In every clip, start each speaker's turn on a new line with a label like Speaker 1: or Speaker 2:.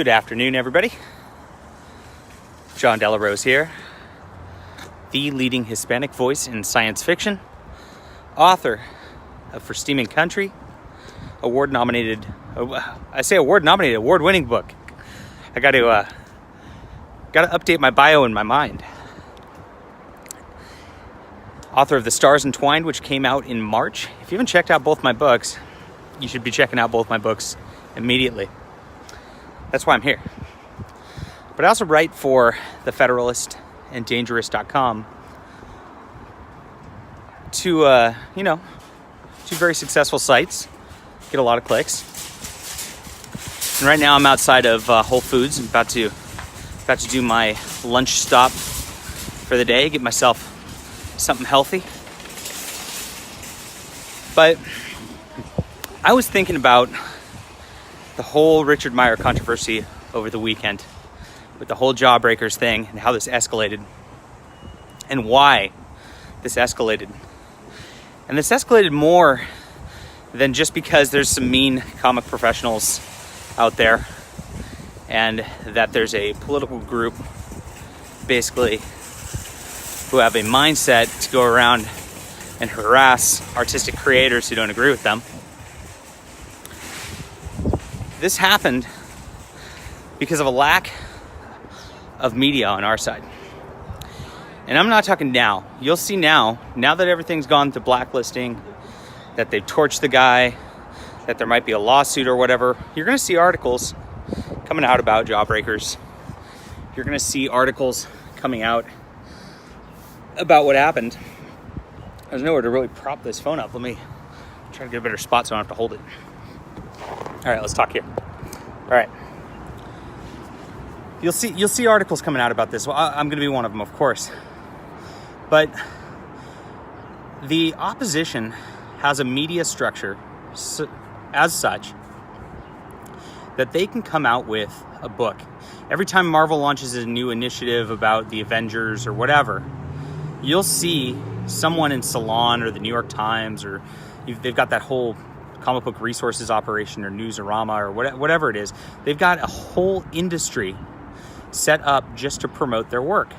Speaker 1: Good afternoon, everybody. John Delarose here, the leading Hispanic voice in science fiction, author of For Steaming Country, award-winning book. I got to update my bio in my mind. Author of The Stars Entwined, which came out in March. If you haven't checked out both my books, you should be checking out both my books immediately. That's why I'm here. But I also write for The Federalist and Dangerous.com. Two very successful sites. Get a lot of clicks. And right now I'm outside of Whole Foods. I'm about to do my lunch stop for the day. Get myself something healthy. But I was thinking about the whole Richard Meyer controversy over the weekend with the whole Jawbreakers thing and how this escalated and why this escalated. And this escalated more than just because there's some mean comic professionals out there and that there's a political group basically who have a mindset to go around and harass artistic creators who don't agree with them. This happened because of a lack of media on our side. And I'm not talking now. You'll see now that everything's gone to blacklisting, that they've torched the guy, that there might be a lawsuit or whatever, you're going to see articles coming out about Jawbreakers. You're going to see articles coming out about what happened. There's nowhere to really prop this phone up. Let me try to get a better spot so I don't have to hold it. All right, let's talk here. All right. You'll see articles coming out about this. Well, I'm going to be one of them, of course. But the opposition has a media structure as such that they can come out with a book. Every time Marvel launches a new initiative about the Avengers or whatever, you'll see someone in Salon or the New York Times, or they've got that whole comic book resources operation or Newsarama or whatever it is. They've got a whole industry set up just to promote their work.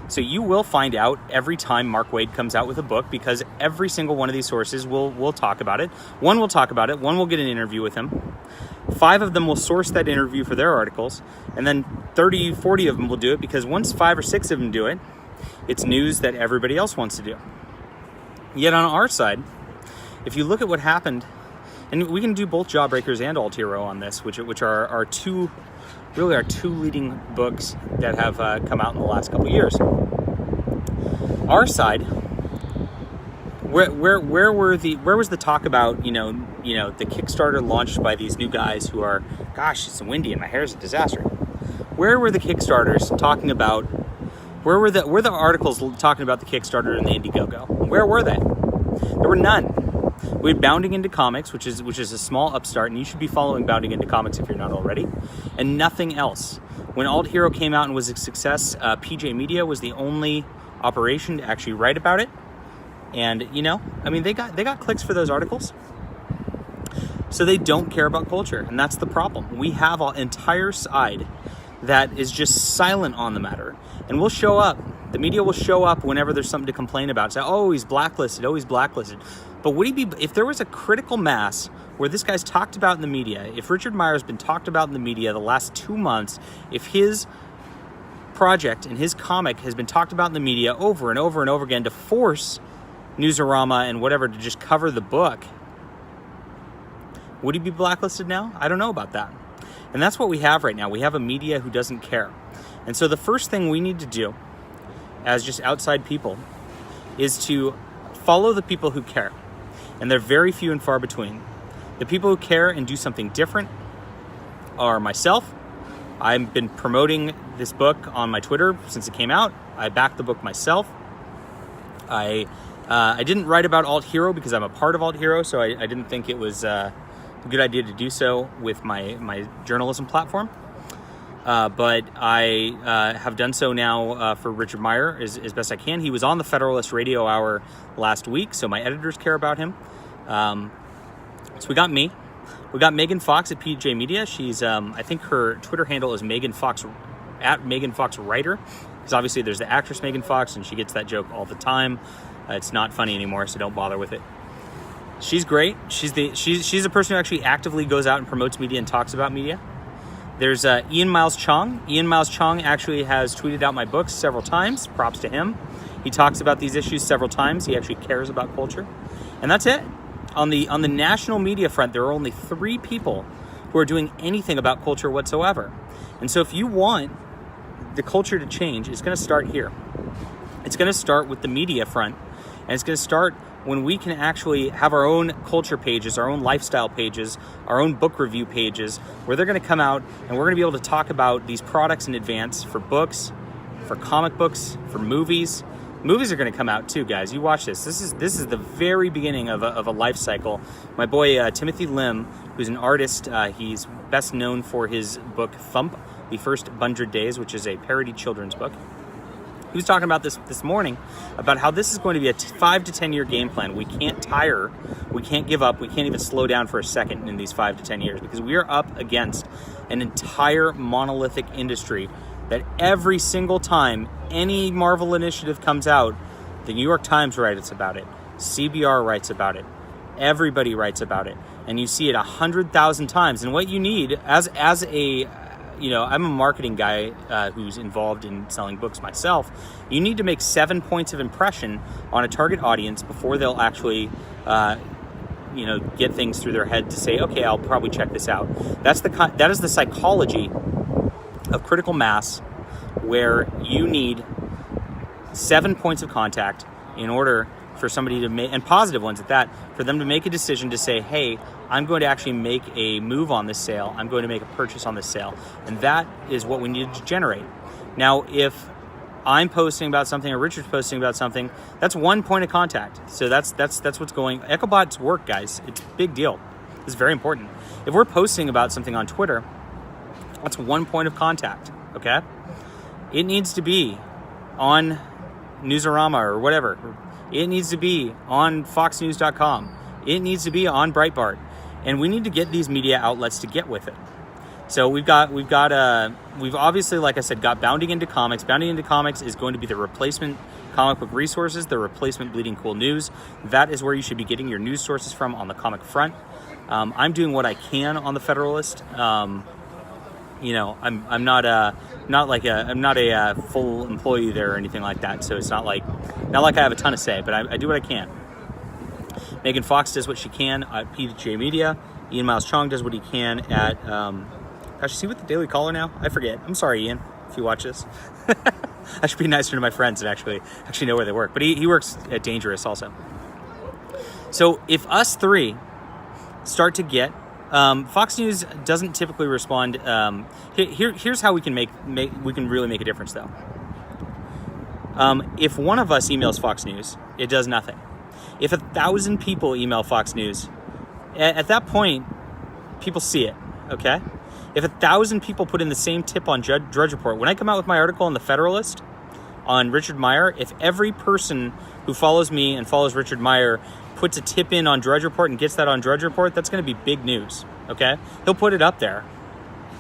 Speaker 1: So you will find out every time Mark Waid comes out with a book, because every single one of these sources will talk about it. One will talk about it. One will get an interview with him. 5 of them will source that interview for their articles. And then 30, 40 of them will do it, because once 5 or 6 of them do it, it's news that everybody else wants to do. Yet on our side, if you look at what happened, and we can do both Jawbreakers and Alt Hero on this, which are our two leading books that have come out in the last couple of years. Our side, where was the talk about the Kickstarter launched by these new guys who are, gosh, it's windy and my hair's a disaster. Where were the Kickstarters talking about? Where were the articles talking about the Kickstarter and the Indiegogo? Where were they? There were none. We had Bounding Into Comics, which is a small upstart, and you should be following Bounding Into Comics if you're not already, and nothing else. When Alt Hero came out and was a success, PJ Media was the only operation to actually write about it. And they got clicks for those articles. So they don't care about culture, and that's the problem. We have an entire side that is just silent on the matter, and we'll show up. The media will show up whenever there's something to complain about. Say, oh, he's blacklisted. Oh, he's blacklisted. But would he be, if there was a critical mass where this guy's talked about in the media, if Richard Meyer's been talked about in the media the last 2 months, if his project and his comic has been talked about in the media over and over and over again to force Newsarama and whatever to just cover the book, would he be blacklisted now? I don't know about that. And that's what we have right now. We have a media who doesn't care. And so the first thing we need to do as just outside people is to follow the people who care. And they're very few and far between. The people who care and do something different are myself. I've been promoting this book on my Twitter since it came out. I backed the book myself. I didn't write about Alt Hero because I'm a part of Alt Hero, so I didn't think it was a good idea to do so with my journalism platform. But I have done so now for Richard Meyer as best I can. He was on the Federalist Radio Hour last week, so my editors care about him. So we got me. We got Megan Fox at PJ Media. She's, I think her Twitter handle is Megan Fox, at Megan Fox Writer. Because obviously there's the actress Megan Fox, and she gets that joke all the time. It's not funny anymore, so don't bother with it. She's great. She's a person who actually actively goes out and promotes media and talks about media. There's Ian Miles Chong. Ian Miles Chong actually has tweeted out my books several times. Props to him. He talks about these issues several times. He actually cares about culture. And that's it. On the national media front, there are only 3 people who are doing anything about culture whatsoever. And so if you want the culture to change, it's going to start here. It's going to start with the media front. And it's going to start when we can actually have our own culture pages, our own lifestyle pages, our own book review pages, where they're going to come out and we're going to be able to talk about these products in advance for books, for comic books, for movies. Movies are going to come out too, guys. You watch this. This is the very beginning of a life cycle. My boy Timothy Lim, who's an artist, he's best known for his book Thump, The First 100 Days, which is a parody children's book. He was talking about this morning, about how this is going to be a 5 to 10 year game plan. We can't tire, we can't give up, we can't even slow down for a second in these 5 to 10 years, because we are up against an entire monolithic industry that every single time any Marvel initiative comes out, the New York Times writes about it, CBR writes about it, everybody writes about it, and you see it 100,000 times. And what you need as a I'm a marketing guy who's involved in selling books myself. You need to make 7 points of impression on a target audience before they'll actually, get things through their head to say, okay, I'll probably check this out. That is the psychology of critical mass, where you need 7 points of contact in order for somebody to make, and positive ones at that, for them to make a decision to say, hey, I'm going to actually make a move on this sale. I'm going to make a purchase on this sale. And that is what we need to generate. Now, if I'm posting about something or Richard's posting about something, that's 1 point of contact. So that's what's going. EchoBot's work, guys. It's a big deal. It's very important. If we're posting about something on Twitter, that's 1 point of contact, okay? It needs to be on Newsarama or whatever. It needs to be on foxnews.com. It needs to be on Breitbart. And we need to get these media outlets to get with it. So we've obviously, like I said, got Bounding Into Comics. Bounding Into Comics is going to be the replacement comic book resources, the replacement Bleeding Cool News. That is where you should be getting your news sources from on the comic front. I'm doing what I can on the Federalist. I'm not a full employee there or anything like that. So it's not like I have a ton to say, but I do what I can. Megan Fox does what she can at PJ Media. Ian Miles Chong does what he can at, is he with the Daily Caller now? I forget. I'm sorry, Ian, if you watch this. I should be nicer to my friends and actually know where they work. But he works at Dangerous also. So if us 3 start to get, Fox News doesn't typically respond. Here's how we can really make a difference, though. If one of us emails Fox News, it does nothing. If 1,000 people email Fox News, at that point, people see it, okay? If 1,000 people put in the same tip on Drudge Report, when I come out with my article in the Federalist on Richard Meyer, if every person who follows me and follows Richard Meyer puts a tip in on Drudge Report and gets that on Drudge Report, that's going to be big news, okay? He'll put it up there.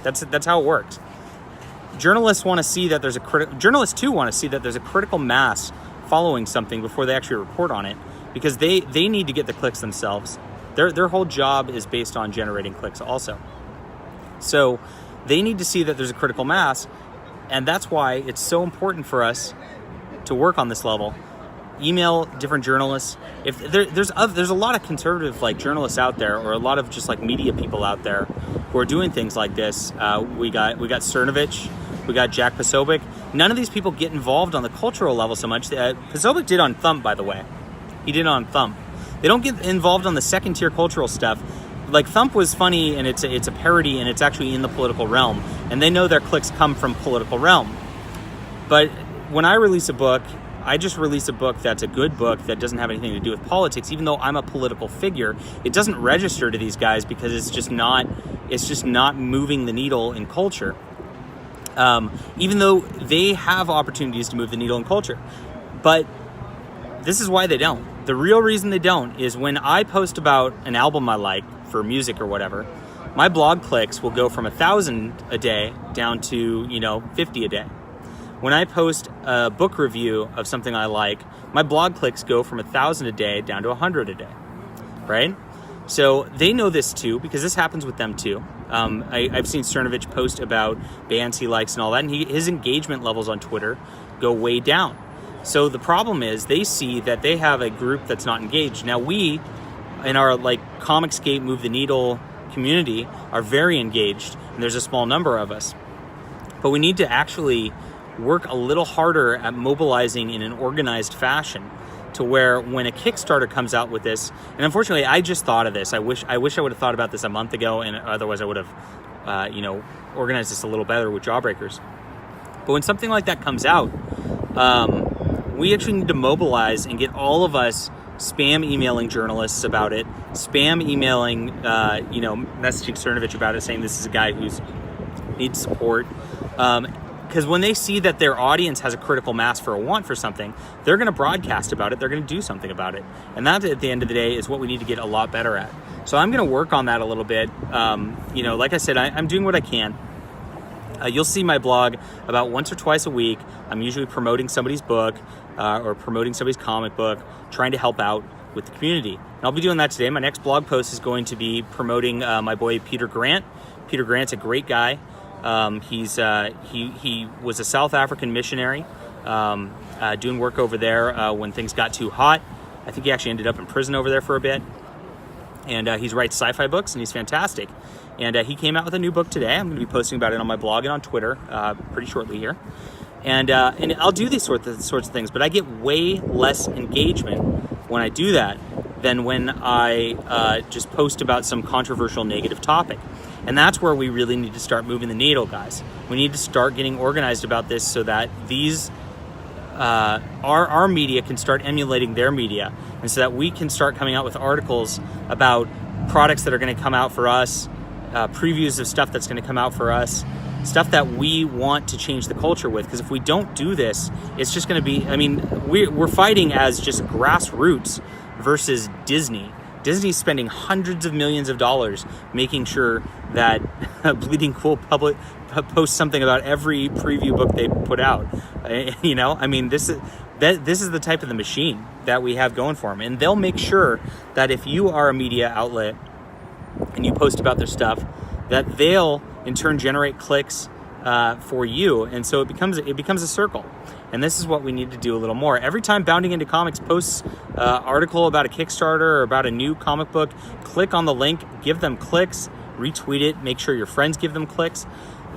Speaker 1: That's how it works. Journalists want to see that journalists too want to see that there's a critical mass following something before they actually report on it, because they need to get the clicks themselves. Their whole job is based on generating clicks also. So they need to see that there's a critical mass, and that's why it's so important for us to work on this level. Email different journalists. If there's a lot of conservative journalists out there, or a lot of just media people out there who are doing things like this. We got Cernovich, we got Jack Posobiec. None of these people get involved on the cultural level so much. Posobiec did on Thump, by the way. He did on Thump. They don't get involved on the second tier cultural stuff. Thump was funny, and it's a parody, and it's actually in the political realm, and they know their clicks come from political realm. But when I release a book, I just release a book that's a good book that doesn't have anything to do with politics. Even though I'm a political figure, it doesn't register to these guys because it's just not moving the needle in culture. Even though they have opportunities to move the needle in culture. But this is why they don't. The real reason they don't is when I post about an album I like, for music or whatever, my blog clicks will go from 1,000 a day down to 50 a day. When I post a book review of something I like, my blog clicks go from 1,000 a day down to 100 a day, right? So they know this too, because this happens with them too. I've seen Cernovich post about bands he likes and all that, and his engagement levels on Twitter go way down. So the problem is they see that they have a group that's not engaged. Now we, in our Comicsgate Move the Needle community, are very engaged, and there's a small number of us. But we need to actually work a little harder at mobilizing in an organized fashion, to where when a Kickstarter comes out with this, and unfortunately I just thought of this, I wish I would have thought about this a month ago, and otherwise I would have organized this a little better with Jawbreakers. But when something like that comes out, we actually need to mobilize and get all of us spam emailing journalists about it, spam emailing, messaging Cernovich about it, saying this is a guy who's needs support. Because when they see that their audience has a critical mass for a want for something, they're going to broadcast about it. They're going to do something about it. And that, at the end of the day, is what we need to get a lot better at. So I'm going to work on that a little bit. Like I said, I'm doing what I can. You'll see my blog about once or twice a week. I'm usually promoting somebody's book or promoting somebody's comic book, trying to help out with the community. And I'll be doing that today. My next blog post is going to be promoting my boy Peter Grant. Peter Grant's a great guy. He was a South African missionary, doing work over there when things got too hot. I think he actually ended up in prison over there for a bit. And he writes sci-fi books, and he's fantastic. And he came out with a new book today. I'm going to be posting about it on my blog and on Twitter pretty shortly here. And I'll do these sorts of things, but I get way less engagement when I do that than when I just post about some controversial negative topic. And that's where we really need to start moving the needle, guys. We need to start getting organized about this so that these our media can start emulating their media, and so that we can start coming out with articles about products that are going to come out for us, previews of stuff that's going to come out for us, stuff that we want to change the culture with. Because if we don't do this, it's just going to be, we're fighting as just grassroots versus Disney. Disney's spending hundreds of millions of dollars making sure that Bleeding Cool posts something about every preview book they put out. This is the type of the machine that we have going for them. And they'll make sure that if you are a media outlet and you post about their stuff, that they'll in turn generate clicks for you. And so it becomes a circle. And this is what we need to do a little more. Every time Bounding Into Comics posts an article about a Kickstarter or about a new comic book, click on the link, give them clicks, retweet it, make sure your friends give them clicks,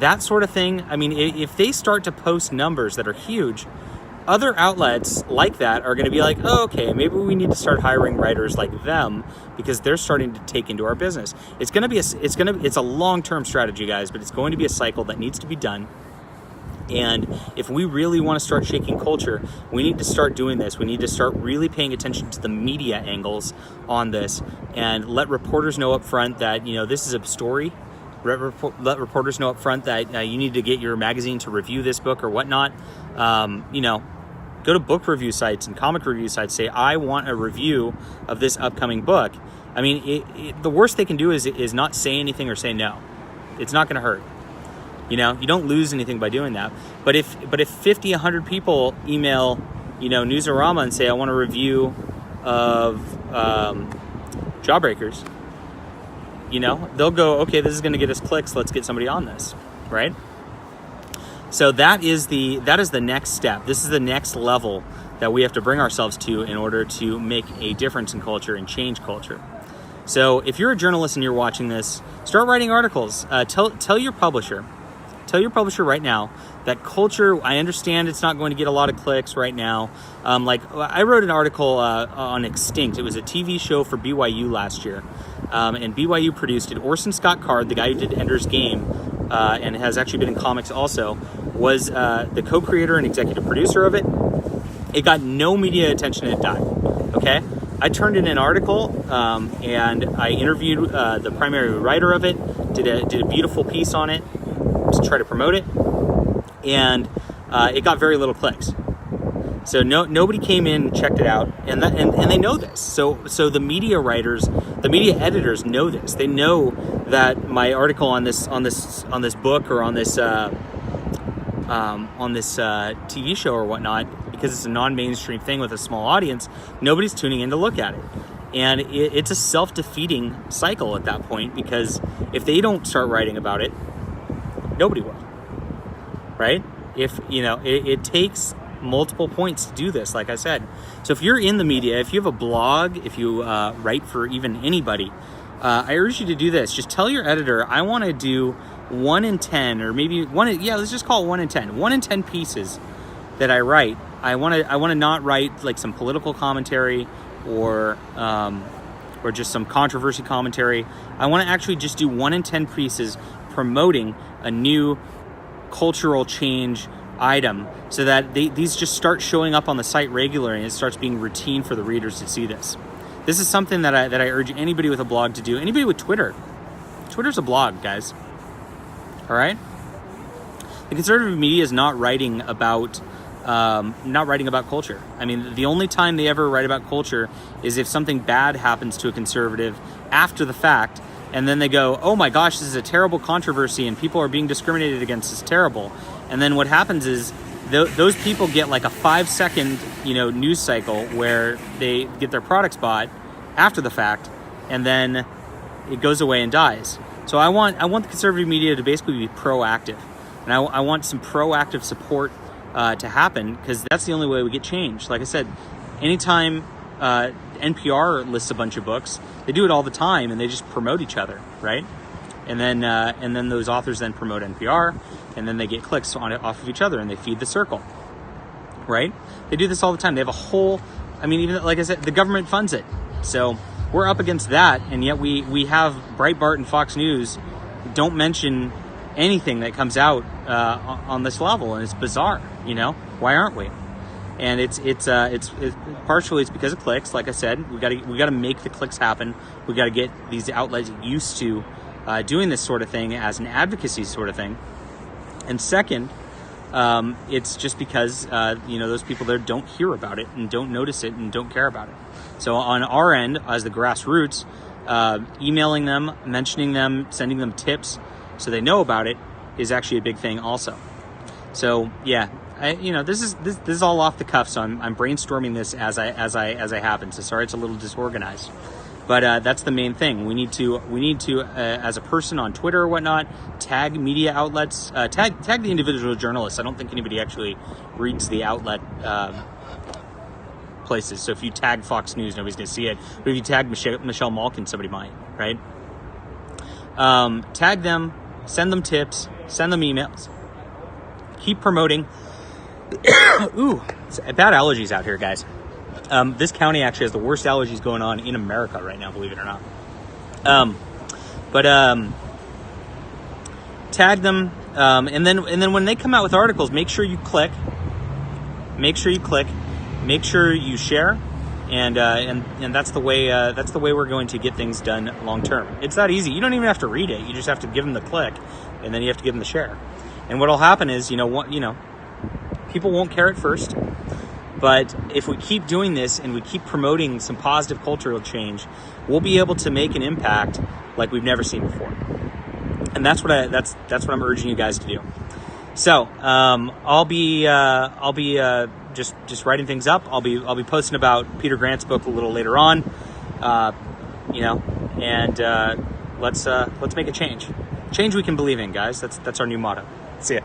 Speaker 1: that sort of thing. If they start to post numbers that are huge, other outlets like that are going to be like, oh, okay, maybe we need to start hiring writers like them because they're starting to take into our business. It's a long-term strategy, guys, but it's going to be a cycle that needs to be done. And if we really want to start shaking culture, we need to start doing this. We need to start really paying attention to the media angles on this, and let reporters know up front that, this is a story. Let reporters know up front that you need to get your magazine to review this book or whatnot. Go to book review sites and comic review sites. Say, I want a review of this upcoming book. The worst they can do is not say anything or say no. It's not going to hurt. You don't lose anything by doing that. But if 50, 100 people email, Newsarama and say, I want a review of Jawbreakers, they'll go, okay, this is going to get us clicks. Let's get somebody on this, right? So that is the next step. This is the next level that we have to bring ourselves to in order to make a difference in culture and change culture. So if you're a journalist and you're watching this, start writing articles. Tell your publisher. Tell your publisher right now that culture, I understand it's not going to get a lot of clicks right now. I wrote an article on Extinct. It was a TV show for BYU last year. And BYU produced it. Orson Scott Card, the guy who did Ender's Game, and has actually been in comics also, was the co-creator and executive producer of it. It got no media attention at that, okay? I turned in an article and I interviewed the primary writer of it, did a beautiful piece on it to try to promote it, and it got very little clicks. So nobody came in and checked it out, and they know this. So the media writers, the media editors know this. They know that my article on this book or on this TV show or whatnot, because it's a non-mainstream thing with a small audience, nobody's tuning in to look at it. And it's a self-defeating cycle at that point, because if they don't start writing about it, nobody will, right? If, it takes multiple points to do this, like I said. So if you're in the media, if you have a blog, if you write for even anybody, I urge you to do this. Just tell your editor, I want to do 1 in 10, or maybe let's just call it 1 in 10. 1 in 10 pieces that I write, I want to not write like some political commentary or just some controversy commentary. I want to actually just do 1 in 10 pieces promoting a new cultural change item, so that these just start showing up on the site regularly, and it starts being routine for the readers to see this. This is something that I urge anybody with a blog to do. Anybody with Twitter. Twitter's a blog, guys. All right? The conservative media is not writing about culture. I mean, the only time they ever write about culture is if something bad happens to a conservative after the fact, and then they go, oh my gosh, this is a terrible controversy and people are being discriminated against, it's terrible. And then what happens is those people get like a 5-second, news cycle where they get their products bought after the fact, and then it goes away and dies. So I want the conservative media to basically be proactive, and I want some proactive support to happen, because that's the only way we get change. Like I said, anytime NPR lists a bunch of books, they do it all the time, and they just promote each other, right? And then those authors then promote NPR, and then they get clicks off of each other, and they feed the circle, right? They do this all the time. They have a whole, even like I said, the government funds it. So we're up against that, and yet we have Breitbart and Fox News don't mention anything that comes out on this level, and it's bizarre. Why aren't we? And it's partially it's because of clicks. Like I said, we got to make the clicks happen. We got to get these outlets used to doing this sort of thing as an advocacy sort of thing. And second, it's just because those people there don't hear about it and don't notice it and don't care about it. So on our end, as the grassroots, emailing them, mentioning them, sending them tips so they know about it is actually a big thing also. So yeah, this is all off the cuff. So I'm brainstorming this as I happen. So sorry, it's a little disorganized, but that's the main thing. We need to as a person on Twitter or whatnot, tag media outlets, tag the individual journalists. I don't think anybody actually reads the outlet places. So if you tag Fox News, nobody's going to see it. But if you tag Michelle Malkin, somebody might, right? Tag them, send them tips, send them emails. Keep promoting. Ooh, it's bad allergies out here, guys. This county actually has the worst allergies going on in America right now, believe it or not. Tag them, and then when they come out with articles, make sure you click. Make sure you share, and that's the way we're going to get things done long term. It's that easy. You don't even have to read it. You just have to give them the click, and then you have to give them the share. And what'll happen is, people won't care at first, but if we keep doing this and we keep promoting some positive cultural change, we'll be able to make an impact like we've never seen before. And that's what I'm urging you guys to do. So I'll be just writing things up. I'll be posting about Peter Grant's book a little later on, and let's make a change we can believe in, guys. That's our new motto. See ya.